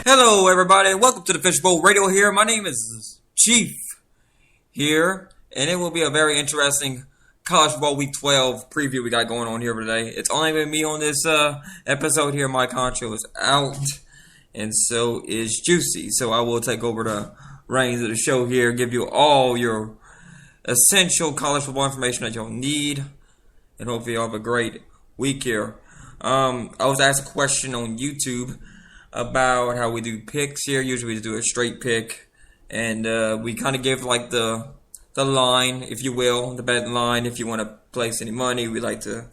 Hello, everybody. Welcome to the Fishbowl Radio here. My name is Chief here, and it will be a very interesting College Football Week 12 preview we got going on here today. It's only been me on this episode here. Mike Concho is out, and so is Juicy. So I will take over the reins of the show here, give you all your essential college football information that you'll need, and hopefully you'll have a great week here. I was asked a question on YouTube about how we do picks here. Usually we do a straight pick, and we kind of give like the line, if you will, the bet line. If you want to place any money, we like to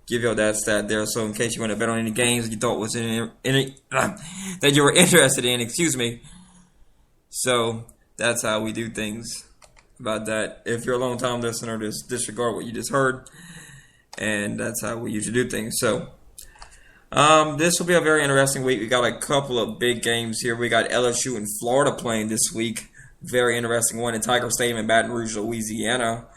give you that stat there. So in case you want to bet on any games you thought was that you were interested in, excuse me. So that's how we do things about that. If you're a long time listener, just disregard what you just heard, and that's how we usually do things. So this will be a very interesting week. We got a couple of big games here. We got LSU and Florida playing this week. Very interesting one in Tiger Stadium in Baton Rouge, Louisiana.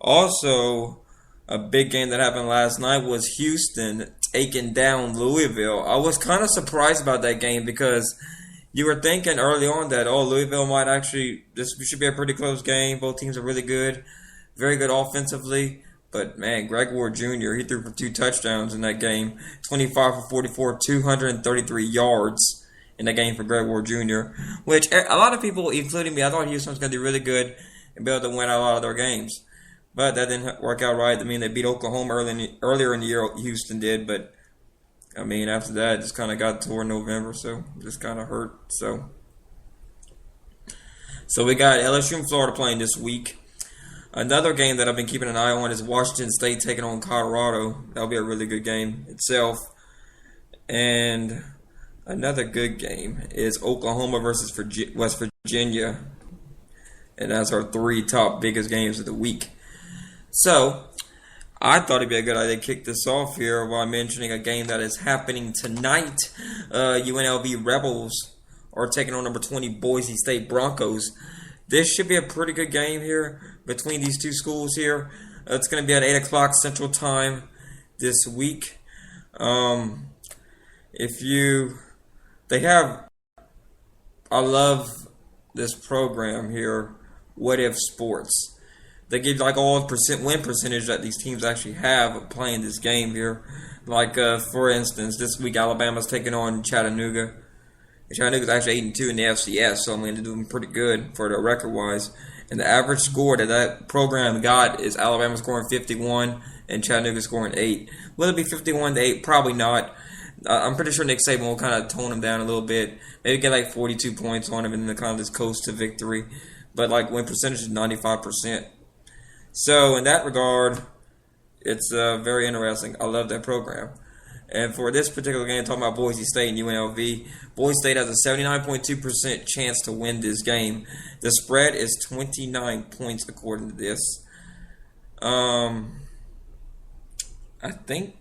Also, a big game that happened last night was Houston taking down Louisville. I was kind of surprised about that game because you were thinking early on that, Louisville might actually, this should be a pretty close game. Both teams are really good, very good offensively. But, man, Greg Ward Jr., he threw for 2 touchdowns in that game. 25 for 44, 233 yards in that game for Greg Ward Jr., which a lot of people, including me, I thought Houston was going to do really good and be able to win a lot of their games. But that didn't work out right. I mean, they beat Oklahoma earlier in the year, Houston did. But, I mean, after that, it just kind of got toward November, so it just kind of hurt. So we got LSU and Florida playing this week. Another game that I've been keeping an eye on is Washington State taking on Colorado. That'll be a really good game itself. And another good game is Oklahoma versus West Virginia. And that's our 3 top biggest games of the week. So, I thought it'd be a good idea to kick this off here while mentioning a game that is happening tonight. UNLV Rebels are taking on number 20 Boise State Broncos. This should be a pretty good game here between these two schools here. It's going to be at 8 o'clock Central Time this week. I love this program here, What If Sports. They give like all win percentage that these teams actually have playing this game here. Like, for instance, this week Alabama's taking on Chattanooga. Chattanooga's actually 8-2 in the FCS, so I'm going to do them pretty good for the record-wise. And the average score that program got is Alabama scoring 51 and Chattanooga scoring 8. Will it be 51-8? Probably not. I'm pretty sure Nick Saban will kind of tone them down a little bit. Maybe get like 42 points on them and then kind of just coast to victory. But like win percentage is 95%. So in that regard, it's very interesting. I love that program. And for this particular game, talking about Boise State and UNLV, Boise State has a 79.2% chance to win this game. The spread is 29 points according to this. I think,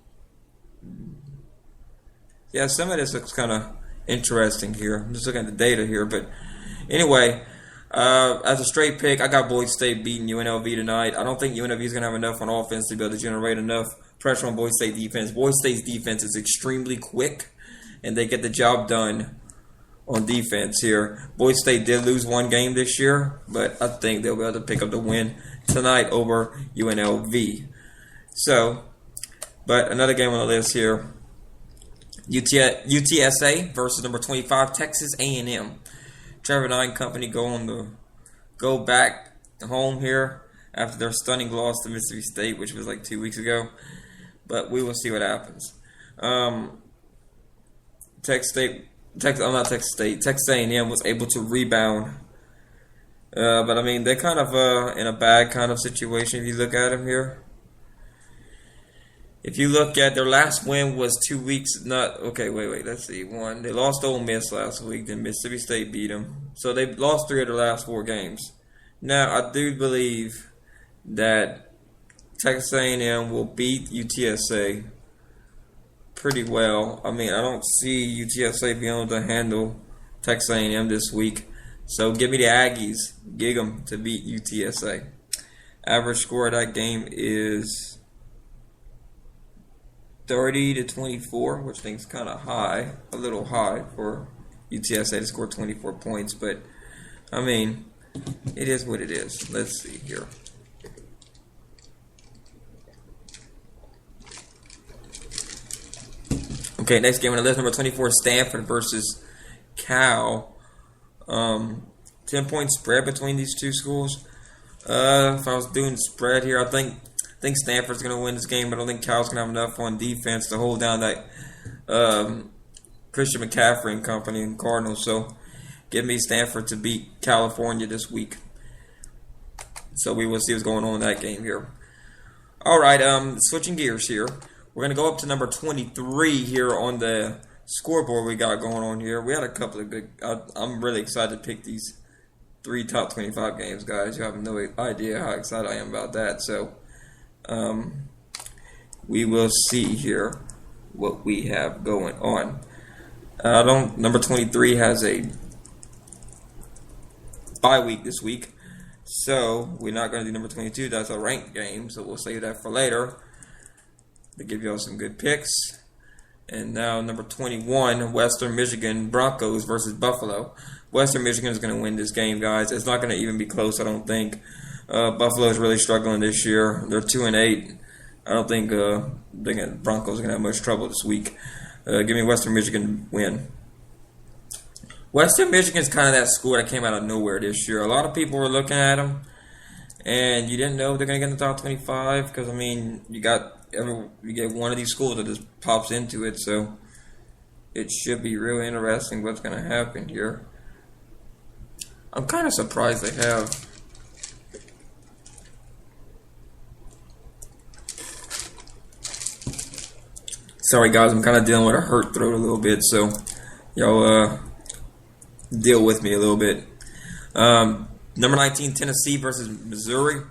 yeah, some of this looks kind of interesting here. I'm just looking at the data here. But anyway, as a straight pick, I got Boise State beating UNLV tonight. I don't think UNLV is going to have enough on offense to be able to generate enough pressure on Boise State defense. Boise State's defense is extremely quick, and they get the job done on defense here. Boise State did lose one game this year, but I think they'll be able to pick up the win tonight over UNLV. So, but another game on the list here, UTSA versus number 25 Texas A&M. Trevor Knight and company go back home here after their stunning loss to Mississippi State, which was like 2 weeks ago. But we will see what happens. Texas A&M was able to rebound. But, I mean, they're kind of in a bad kind of situation if you look at them here. If you look at their last win was 2 weeks, let's see. They lost to Ole Miss last week, then Mississippi State beat them. So they lost 3 of their last 4 games. Now, I do believe that Texas A&M will beat UTSA pretty well. I mean, I don't see UTSA being able to handle Texas A&M this week. So give me the Aggies. Gig them to beat UTSA. Average score of that game is 30-24, which I think is kind of high, a little high for UTSA to score 24 points, but I mean, it is what it is. Let's see here. Okay, next game on the list, number 24, Stanford versus Cal. 10-point spread between these two schools. If I was doing spread here, I think Stanford's going to win this game, but I don't think Cal's going to have enough on defense to hold down that Christian McCaffrey and company and Cardinals. So give me Stanford to beat California this week. So we will see what's going on in that game here. All right, switching gears here. We're going to go up to number 23 here on the scoreboard we got going on here. We had a couple of good... I'm really excited to pick these 3 top 25 games, guys. You have no idea how excited I am about that. So we will see here what we have going on. Number 23 has a bye week this week. So we're not going to do number 22. That's a ranked game, so we'll save that for later to give y'all some good picks. And now number 21, Western Michigan Broncos versus Buffalo. Western Michigan is going to win this game, guys. It's not going to even be close, I don't think. Buffalo is really struggling this year. They're 2-8. I don't think the Broncos are going to have much trouble this week. Give me Western Michigan win. Western Michigan is kind of that school that came out of nowhere this year. A lot of people were looking at them, and you didn't know they're going to get in the top 25 because, I mean, you get one of these schools that just pops into it, so it should be really interesting what's going to happen here. I'm kind of surprised they have. Sorry, guys, I'm kind of dealing with a hurt throat a little bit, so y'all deal with me a little bit. Number 19, Tennessee versus Missouri.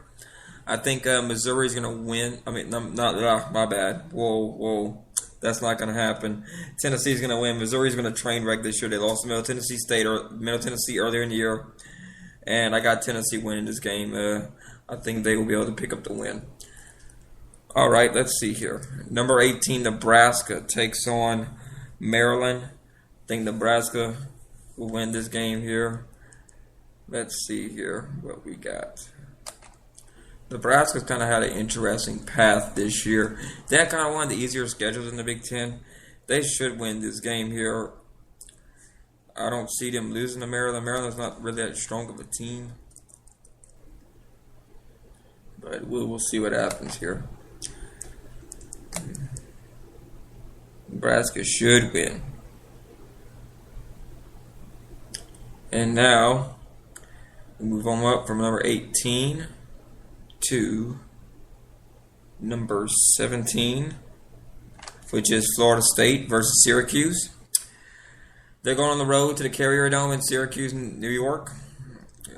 I think Missouri is going to win. I mean, my bad. Whoa. That's not going to happen. Tennessee is going to win. Missouri is going to train wreck this year. They lost to Middle Tennessee earlier in the year. And I got Tennessee winning this game. I think they will be able to pick up the win. All right, let's see here. Number 18, Nebraska takes on Maryland. I think Nebraska will win this game here. Let's see here what we got. Nebraska's kind of had an interesting path this year. They had kind of one of the easier schedules in the Big Ten. They should win this game here. I don't see them losing to Maryland. Maryland's not really that strong of a team. But we'll see what happens here. Nebraska should win. And now, we move on up from number 18 to number 17, which is Florida State versus Syracuse. They're going on the road to the Carrier Dome in Syracuse, New York.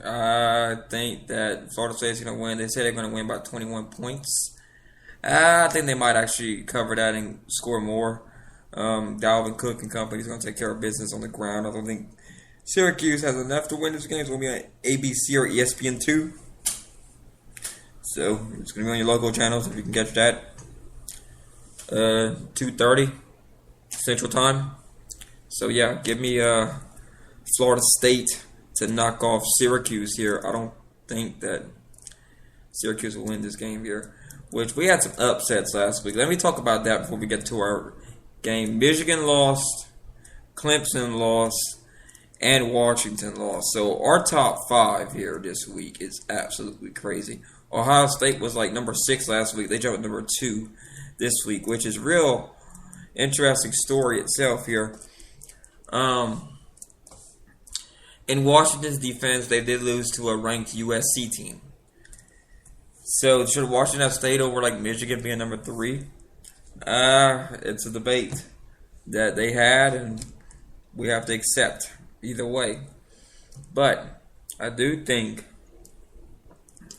I think that Florida State is going to win. They say they're going to win by 21 points. I think they might actually cover that and score more. Dalvin Cook and company is going to take care of business on the ground. I don't think Syracuse has enough to win this game. It's going to be on ABC or ESPN2. So it's going to be on your local channels if you can catch that. 2:30 Central Time. So yeah, give me Florida State to knock off Syracuse here. I don't think that Syracuse will win this game here. Which we had some upsets last week. Let me talk about that before we get to our game. Michigan lost, Clemson lost, and Washington lost. So our top 5 here this week is absolutely crazy. Ohio State was like number 6 last week. They jumped number 2 this week, which is real interesting story itself here. In Washington's defense, they did lose to a ranked USC team. So should Washington have stayed over like Michigan being number 3? It's a debate that they had, and we have to accept either way. But I do think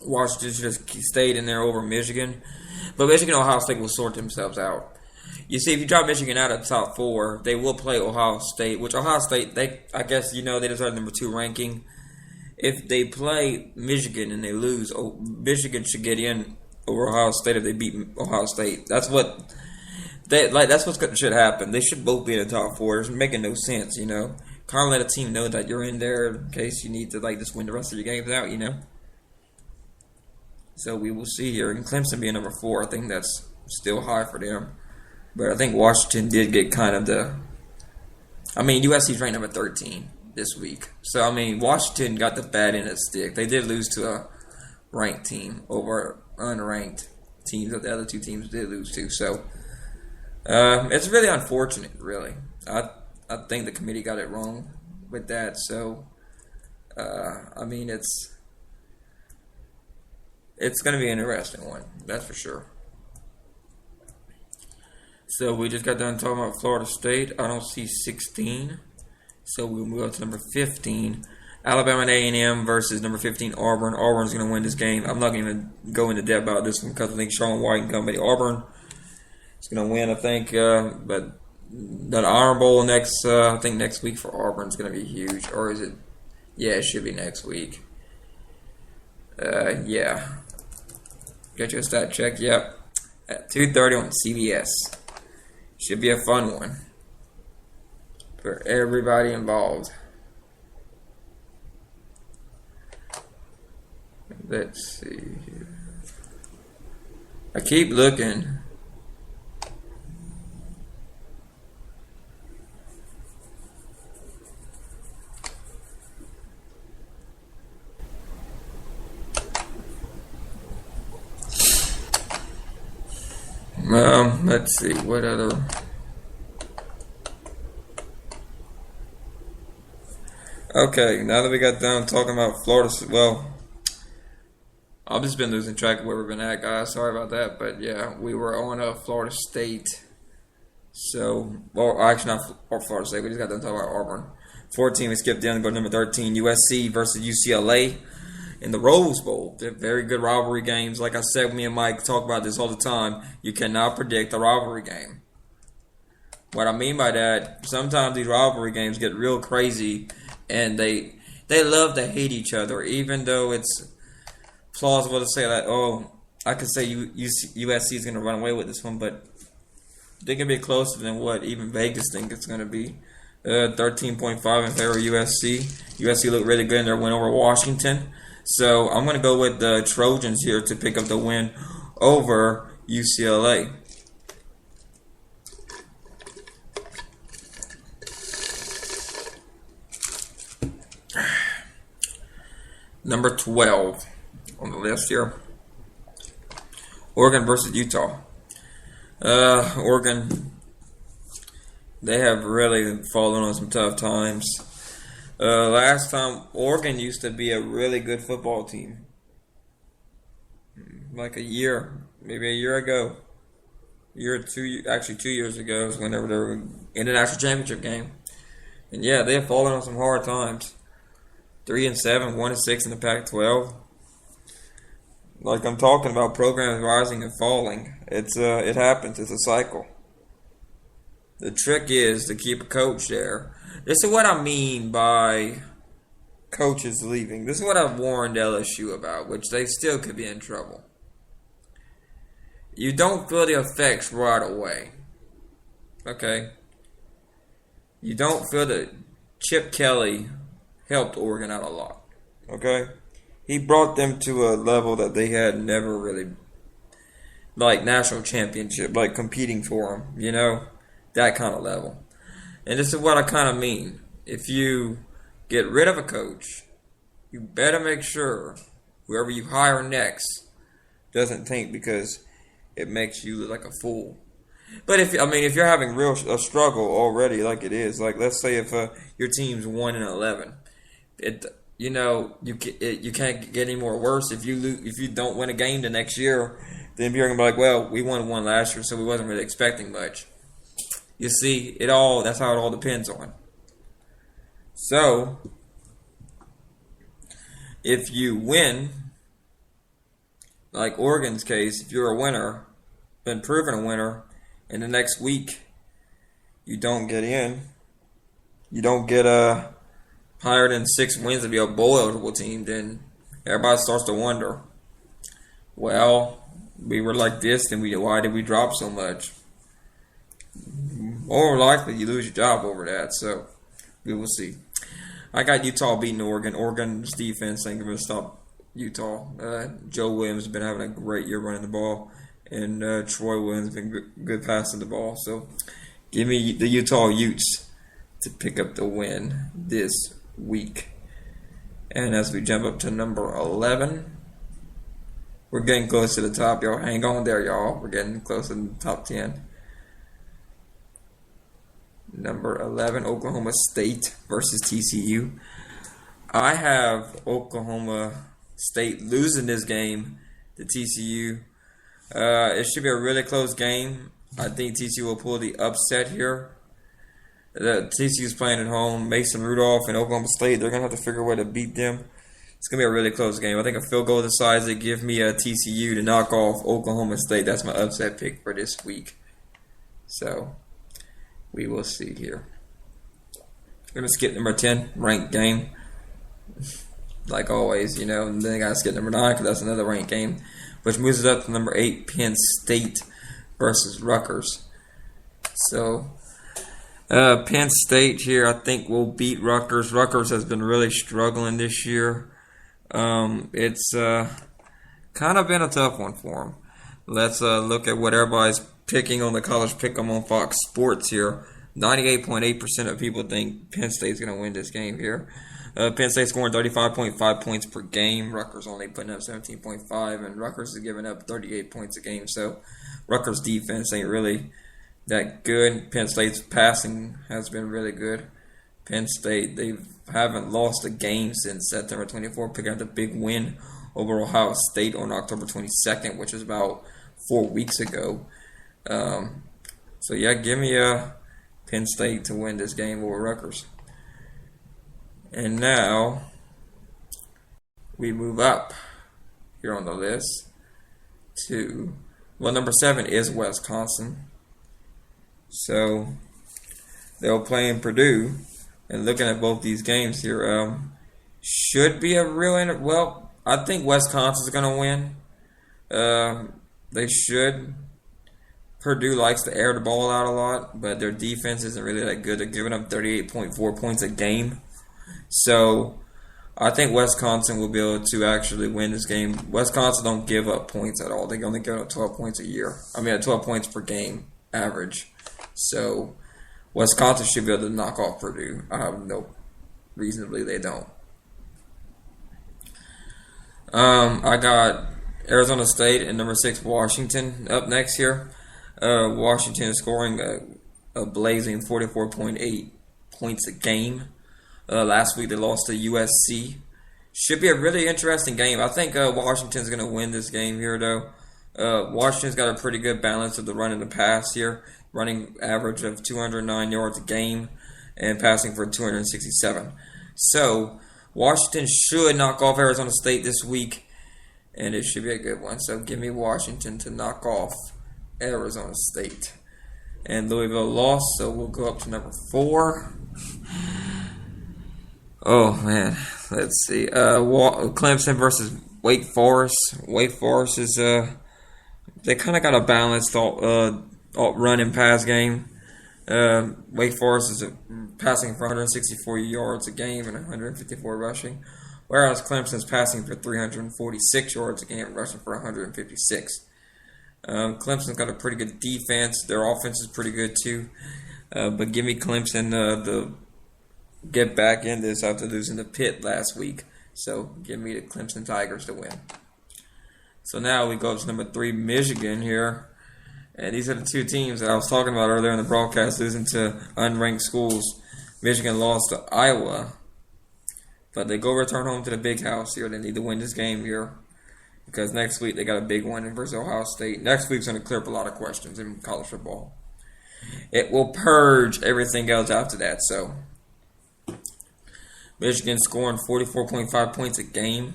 Washington should have stayed in there over Michigan. But Michigan and Ohio State will sort themselves out. You see, if you drop Michigan out of the top 4, they will play Ohio State, which Ohio State, I guess, they deserve number 2 ranking. If they play Michigan and they lose, Michigan should get in over Ohio State if they beat Ohio State. That's what should happen. They should both be in the top 4. It's making no sense, kind of let a team know that you're in there in case you need to like just win the rest of your games out, So we will see here. And Clemson being number 4, I think that's still high for them. But I think Washington did get kind of USC's ranked number 13 this week. So, Washington got the bad end of the stick. They did lose to a ranked team over unranked teams that the other two teams did lose to. So, it's really unfortunate, really. I think the committee got it wrong with that. So, it's going to be an interesting one. That's for sure. So we just got done talking about Florida State. I don't see 16. So we'll move up to number 15. Alabama and A&M versus number 15 Auburn. Auburn's going to win this game. I'm not going to go into depth about this one because I think Sean White and company. Auburn is going to win, I think. But that Iron Bowl next week for Auburn is going to be huge. Or is it? Yeah, it should be next week. Yeah. Get you a stat check. Yep. At 2:30 on CBS. Should be a fun one for everybody involved. Let's see here. I keep looking. Let's see, what other... Okay, now that we got done talking about Florida... Well, I've just been losing track of where we've been at, guys. Sorry about that. But, yeah, we were on Florida State. So, well, actually not Florida State. We just got done talking about Auburn. 14, we skipped down and go to number 13. USC versus UCLA. In the Rose Bowl. They're very good rivalry games. Like I said, me and Mike talk about this all the time. You cannot predict a rivalry game. What I mean by that, sometimes these rivalry games get real crazy and they love to hate each other, even though it's plausible to say that, I could say USC is going to run away with this one, but they can be closer than what even Vegas think it's going to be. 13.5 in favor of USC. USC looked really good in their win over Washington. So I'm going to go with the Trojans here to pick up the win over UCLA. Number 12 on the list here. Oregon versus Utah. Oregon, they have really fallen on some tough times. Last time, Oregon used to be a really good football team. Like maybe a year ago. 2 years ago is whenever they were in the national championship game. And yeah, they have fallen on some hard times. 3-7, 1-6 in the Pac-12. Like I'm talking about programs rising and falling. It happens. It's a cycle. The trick is to keep a coach there. This is what I mean by coaches leaving. This is what I've warned LSU about, which they still could be in trouble. You don't feel the effects right away. Okay? You don't feel that Chip Kelly helped Oregon out a lot. Okay? He brought them to a level that they had never really, like national championship, like competing for them, that kind of level. And this is what I kind of mean. If you get rid of a coach, you better make sure whoever you hire next doesn't tank because it makes you look like a fool. But if you're having a struggle already, like it is, like let's say if your team's 1-11, you can't get any more worse. If you don't win a game the next year, then you're gonna be like, well, we won one last year, so we wasn't really expecting much. You see, that's how it all depends on. So, if you win, like Oregon's case, if you're a winner, been proven a winner, and the next week you don't get in, you don't get higher than 6 wins to be a bowl eligible team, then everybody starts to wonder, well, we were like this, then why did we drop so much? More likely you lose your job over that. So We will see. I got Utah beating Oregon. Oregon's defense ain't going to stop Utah. Joe Williams has been having a great year running the ball, and Troy Williams has been good passing the ball. So give me the Utah Utes to pick up the win this week. And as we jump up to number 11, we're getting close to the top, y'all. Hang on there, y'all. We're getting close to the top 10. Number 11, Oklahoma State versus TCU. I have Oklahoma State losing this game to TCU. It should be a really close game. I think TCU will pull the upset here. TCU's playing at home. Mason Rudolph and Oklahoma State, they're going to have to figure a way to beat them. It's going to be a really close game. I think a field goal decides to give me a TCU to knock off Oklahoma State. That's my upset pick for this week. So, we will see here. We're going to skip number 10, ranked game. Like always, and then I got to skip number 9 because that's another ranked game. Which moves it up to number 8, Penn State versus Rutgers. So, Penn State here, I think, will beat Rutgers. Rutgers has been really struggling this year. It's kind of been a tough one for them. Let's look at what everybody's picking on the college pick'em on Fox Sports here. 98.8% of people think Penn State's going to win this game here. Penn State scoring 35.5 points per game. Rutgers only putting up 17.5, and Rutgers is giving up 38 points a game. So Rutgers' defense ain't really that good. Penn State's passing has been really good. Penn State, they haven't lost a game since September 24, picking up the big win over Ohio State on October 22nd, which was about 4 weeks ago. So yeah, give me Penn State to win this game over Rutgers. And now we move up here on the list to, number 7 is Wisconsin. So they'll play in Purdue. And looking at both these games here, should be a real I think Wisconsin's going to win. They should. Purdue likes to air the ball out a lot, but their defense isn't really that good. They're giving up 38.4 points a game. So I think Wisconsin will be able to actually win this game. Wisconsin don't give up points at all. They only give up 12 points a year. 12 points per game average. So Wisconsin should be able to knock off Purdue. I have no reason to believe they don't. I got Arizona State and number 6 Washington up next here. Washington is scoring a blazing 44.8 points a game. Last week they lost to USC. Should be a really interesting game. I think Washington's going to win this game here, though. Washington's got a pretty good balance of the run and the pass here. Running average of 209 yards a game and passing for 267. So, Washington should knock off Arizona State this week, and it should be a good one. So, give me Washington to knock off Arizona State. And Louisville lost, so we'll go up to number 4. Oh, man. Let's see. Clemson versus Wake Forest. Wake Forest is, they kind of got a balanced run and pass game. Wake Forest is passing for 164 yards a game and 154 rushing, whereas Clemson's passing for 346 yards a game and rushing for 156. Clemson's got a pretty good defense. Their offense is pretty good too. But give me Clemson to get back in this after losing the Pitt last week. So give me the Clemson Tigers to win. So now we go to number 3, Michigan here. And these are the two teams that I was talking about earlier in the broadcast, losing to unranked schools. Michigan lost to Iowa, but they go return home to the big house here. They need to win this game here because next week they got a big one versus Ohio State. Next week's going to clear up a lot of questions in college football. It will purge everything else after that. So Michigan scoring 44.5 points a game.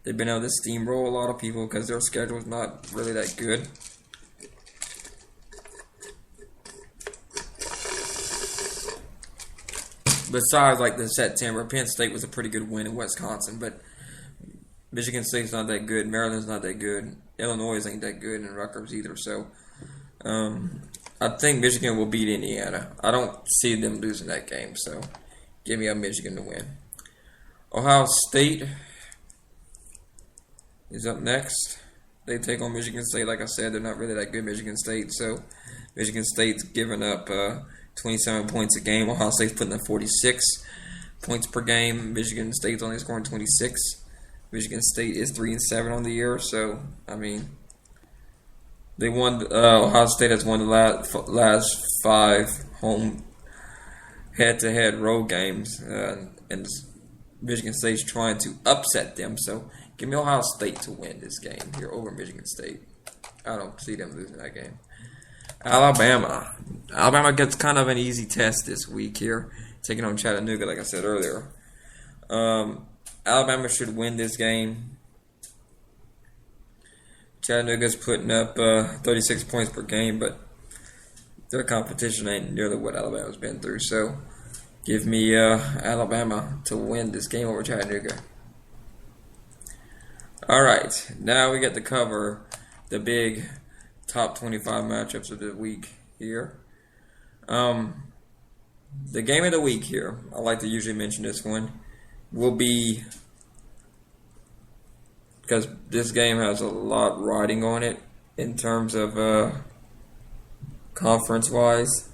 They've been able to steamroll a lot of people because their schedule is not really that good. Besides, like the September, Penn State was a pretty good win in Wisconsin, but Michigan State's not that good. Maryland's not that good. Illinois ain't that good, and Rutgers either. So, I think Michigan will beat Indiana. I don't see them losing that game. So, Give me a Michigan to win. Ohio State is up next. They take on Michigan State. Like I said, they're not really that good, Michigan State. So Michigan State's giving up 27 points a game. Ohio State's putting up 46 points per game. Michigan State's only scoring 26. Michigan State is 3-7 on the year. So I mean, they won. Ohio State has won the last 5 home head-to-head road games, and Michigan State's trying to upset them. So give me Ohio State to win this game here over Michigan State. I don't see them losing that game. Alabama. Alabama gets kind of an easy test this week here, taking on Chattanooga, like I said earlier. Alabama should win this game. Chattanooga's putting up 36 points per game, but their competition ain't nearly what Alabama's been through. So give me Alabama to win this game over Chattanooga. All right, now we get to cover the big top 25 matchups of the week here. The game of the week here, I like to usually mention this one, will be, because this game has a lot riding on it in terms of conference-wise.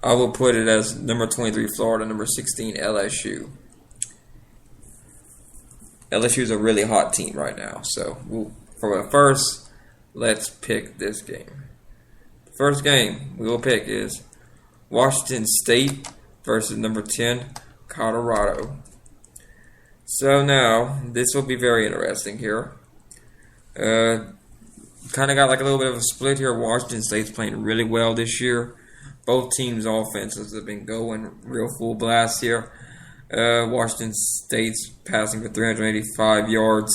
I will put it as number 23 Florida, number 16 LSU. LSU is a really hot team right now. So for the first, let's pick this game. The first game we will pick is Washington State versus number 10 Colorado. So now this will be very interesting here. Kind of got like a little bit of a split here. Washington State's playing really well this year. Both teams' offenses have been going real full blast here. Washington State's passing for 385 yards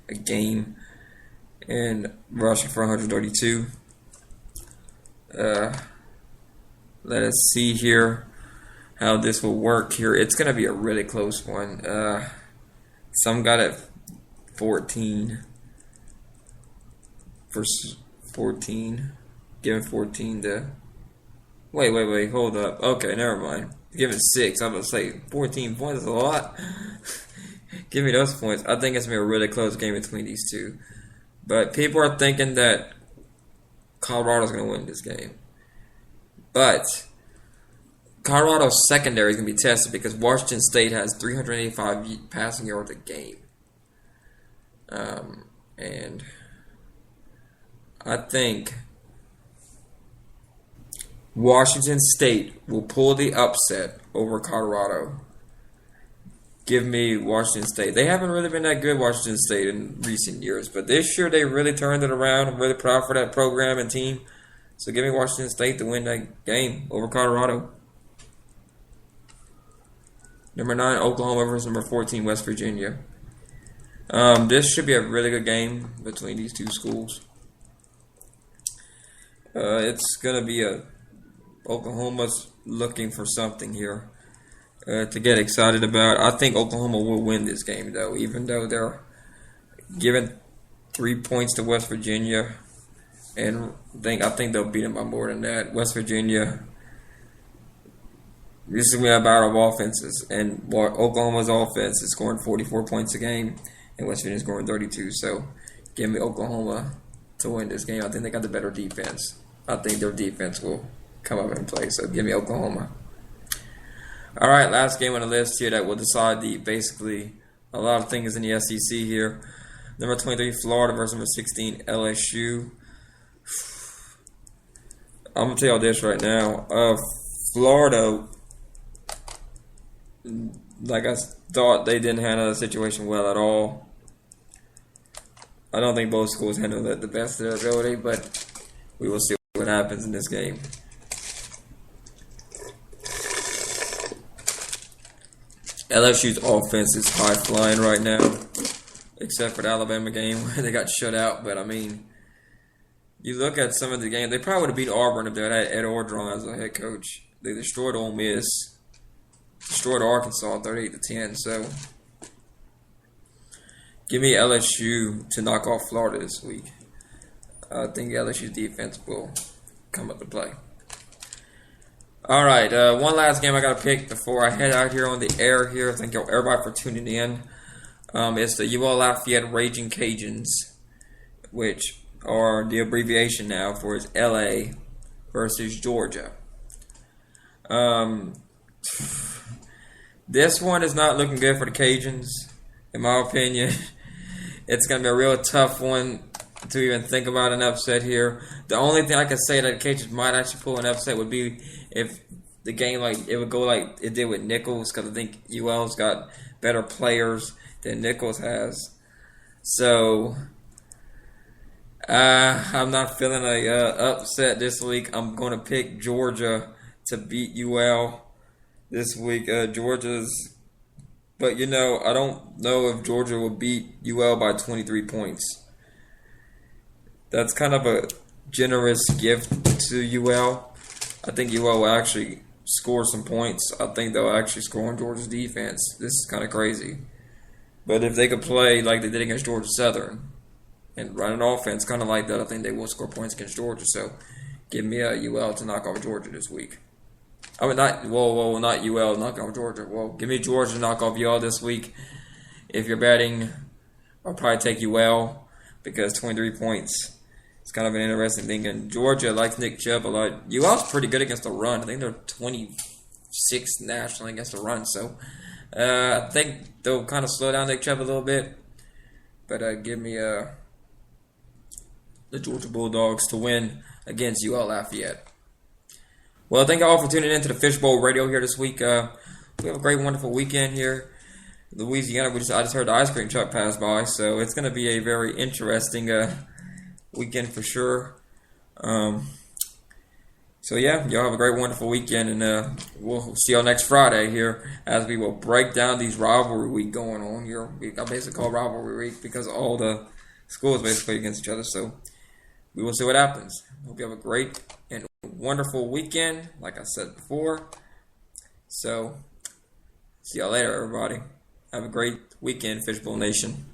a game and rushing for 132. Let us see here how this will work here. It's going to be a really close one. Some got it 14 versus 14. Giving 14 to... Wait, hold up. Okay, never mind. Giving 6. I'm going to say 14 points is a lot. Give me those points. I think it's going to be a really close game between these two. But people are thinking that Colorado's going to win this game. But Colorado's secondary is going to be tested because Washington State has 385 passing yards a game. And I think Washington State will pull the upset over Colorado. Give me Washington State. They haven't really been that good, Washington State, in recent years. But this year they really turned it around. I'm really proud for that program and team. So give me Washington State to win that game over Colorado. Number 9, Oklahoma versus number 14, West Virginia. This should be a really good game between these two schools. It's going to be Oklahoma's looking for something here to get excited about. I think Oklahoma will win this game, though, even though they're giving 3 points to West Virginia. And I think they'll beat them by more than that. West Virginia, this is going to be a battle of offenses. And Oklahoma's offense is scoring 44 points a game, and West Virginia's scoring 32. So give me Oklahoma to win this game. I think they got the better defense. I think their defense will come up and play. So give me Oklahoma. All right, last game on the list here that will decide basically a lot of things in the SEC here. Number 23, Florida versus number 16, LSU. I'm going to tell y'all this right now. Florida, like I thought, they didn't handle the situation well at all. I don't think both schools handled it the best of their ability, but we will see what happens in this game. LSU's offense is high flying right now, except for the Alabama game where they got shut out. But I mean, you look at some of the games, they probably would have beat Auburn if they had Ed Orgeron as a head coach. They destroyed Ole Miss, destroyed Arkansas 38-10. So give me LSU to knock off Florida this week. I think LSU's defense will come up to play. All right, one last game I got to pick before I head out here on the air here. Thank you everybody for tuning in. It's the UL Lafayette Raging Cajuns, which are the abbreviation now for is LA versus Georgia. This one is not looking good for the Cajuns, in my opinion. It's going to be a real tough one to even think about an upset here. The only thing I could say that the Cajuns might actually pull an upset would be if the game it would go like it did with Nichols, because I think UL's got better players than Nichols has. So I'm not feeling a upset this week. I'm going to pick Georgia to beat UL this week. Georgia's, but I don't know if Georgia will beat UL by 23 points. That's kind of a generous gift to UL. I think UL will actually score some points. I think they'll actually score on Georgia's defense. This is kind of crazy. But if they could play like they did against Georgia Southern and run an offense kind of like that, I think they will score points against Georgia. So give me a UL to knock off Georgia this week. I mean, not UL knock off Georgia. Well, give me Georgia to knock off UL this week. If you're betting, I'll probably take UL because 23 points. It's kind of an interesting thing. And Georgia likes Nick Chubb a lot. UL's pretty good against the run. I think they're 26th nationally against the run. So I think they'll kind of slow down Nick Chubb a little bit. But give me the Georgia Bulldogs to win against UL Lafayette. Well, thank you all for tuning in to the Fishbowl Radio here this week. We have a great, wonderful weekend here. Louisiana, I just heard the ice cream truck pass by. So it's going to be a very interesting weekend for sure. So yeah, y'all have a great, wonderful weekend, and we'll see y'all next Friday here as we will break down these rivalry week going on here. I basically call rivalry week because all the schools basically against each other. So we will see what happens. Hope you have a great and wonderful weekend, like I said before. So see y'all later, everybody. Have a great weekend, Fishbowl Nation.